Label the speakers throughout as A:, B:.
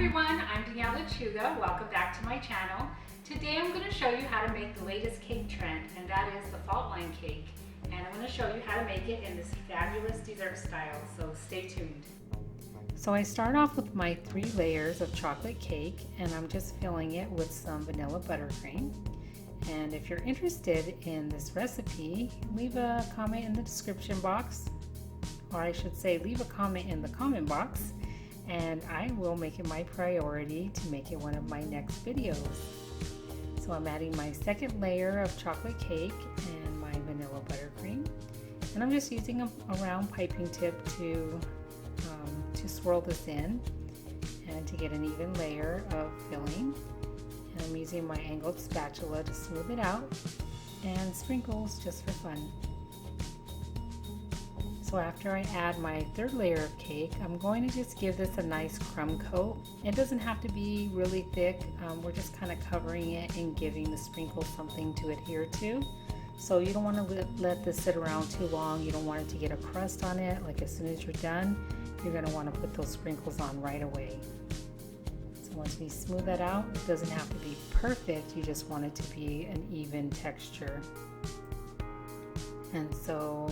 A: everyone, I'm Welcome back to my channel. Today I'm going to show you how to make the latest cake trend, and that is the fault line cake. And I'm going to show you how to make it in this fabulous dessert style, so stay tuned. So I start off with my 3 layers of chocolate cake, and I'm just filling it with some vanilla buttercream. And if you're interested in this recipe, leave a comment in the description box, or I should say leave a comment in the comment box, and I will make it my priority to make it one of my next videos. So I'm adding my second layer of chocolate cake and my vanilla buttercream, and I'm just using a round piping tip to swirl this in and to get an even layer of filling. And I'm using my angled spatula to smooth it out, and sprinkles just for fun. So after I add my third layer of cake, I'm going to just give this a nice crumb coat. It doesn't have to be really thick. We're just kind of covering it and giving the sprinkles something to adhere to. So you don't want to let this sit around too long. You don't want it to get a crust on it. Like as soon as you're done, you're going to want to put those sprinkles on right away. So once we smooth that out, it doesn't have to be perfect. You just want it to be an even texture. And so,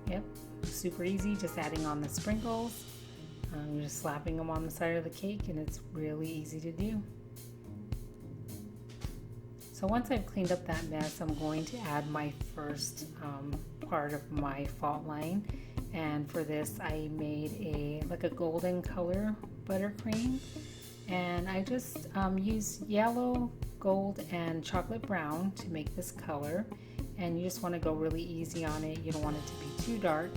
A: yep. Super easy, just adding on the sprinkles. You're just slapping them on the side of the cake, and it's really easy to do. So once I've cleaned up that mess, I'm going to add my first part of my fault line, and for this I made like a golden color buttercream, and I just used yellow, gold, and chocolate brown to make this color. And you just want to go really easy on it. You don't want it to be too dark.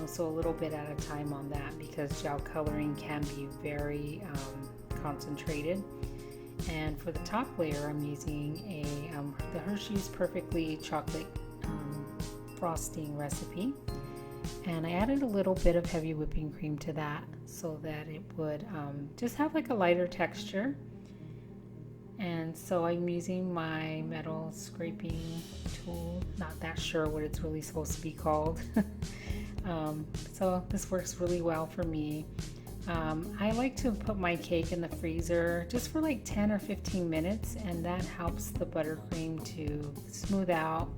A: So a little bit at a time on that, because gel coloring can be very concentrated. And for the top layer, I'm using the Hershey's Perfectly Chocolate frosting recipe. And I added a little bit of heavy whipping cream to that so that it would just have like a lighter texture. And so I'm using my metal scraping tool, not that sure what it's really supposed to be called. So this works really well for me. I like to put my cake in the freezer just for like 10 or 15 minutes, and that helps the buttercream to smooth out,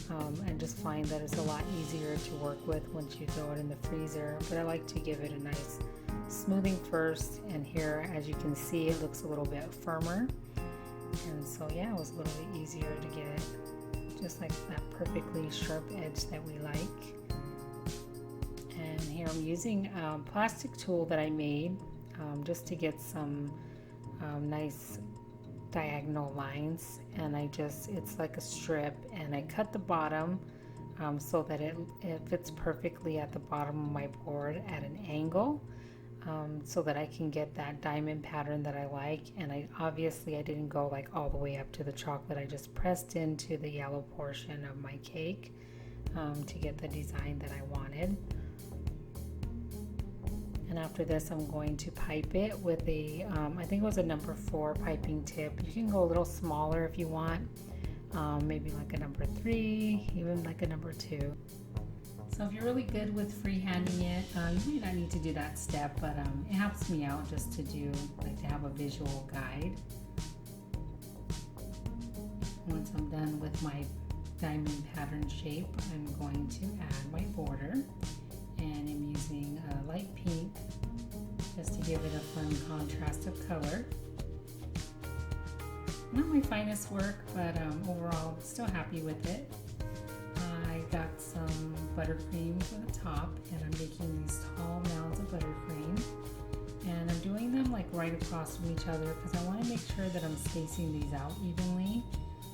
A: and just find that it's a lot easier to work with once you throw it in the freezer. But I like to give it a nice smoothing first, and here, as you can see, it looks a little bit firmer. And so yeah, it was a little bit easier to get it just like that perfectly sharp edge that we like. And here I'm using a plastic tool that I made just to get some nice diagonal lines, and it's like a strip, and I cut the bottom so that it fits perfectly at the bottom of my board at an angle. So that I can get that diamond pattern that I like. And I didn't go like all the way up to the chocolate. I just pressed into the yellow portion of my cake to get the design that I wanted. And after this, I'm going to pipe it with I think it was a number 4 piping tip. You can go a little smaller if you want, maybe like a number 3, even like a number 2. So if you're really good with freehanding it, you may not need to do that step, but it helps me out just to have a visual guide. Once I'm done with my diamond pattern shape, I'm going to add my border, and I'm using a light pink just to give it a fun contrast of color. Not my finest work, but overall I'm still happy with it. I got some buttercream for the top, and I'm making these tall mounds of buttercream, and I'm doing them like right across from each other because I want to make sure that I'm spacing these out evenly.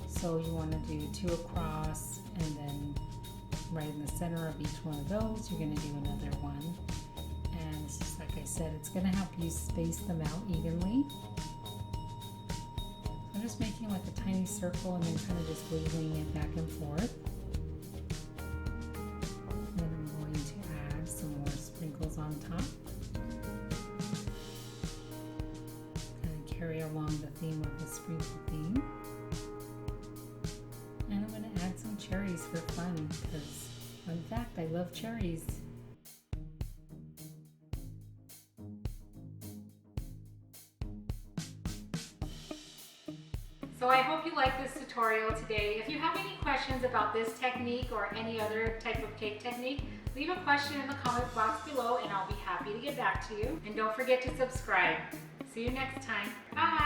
A: So you want to do 2 across, and then right in the center of each one of those you're going to do another one. And it's just like I said, it's going to help you space them out evenly. So I'm just making like a tiny circle and then kind of just wiggling it back and forth. On top, and carry along the theme of the sprinkle theme. And I'm going to add some cherries for fun, because in fact I love cherries. So I hope you like this tutorial today. If you have any questions about this technique or any other type of cake technique, leave a question in the comment box below and I'll be happy to get back to you. And don't forget to subscribe. See you next time. Bye!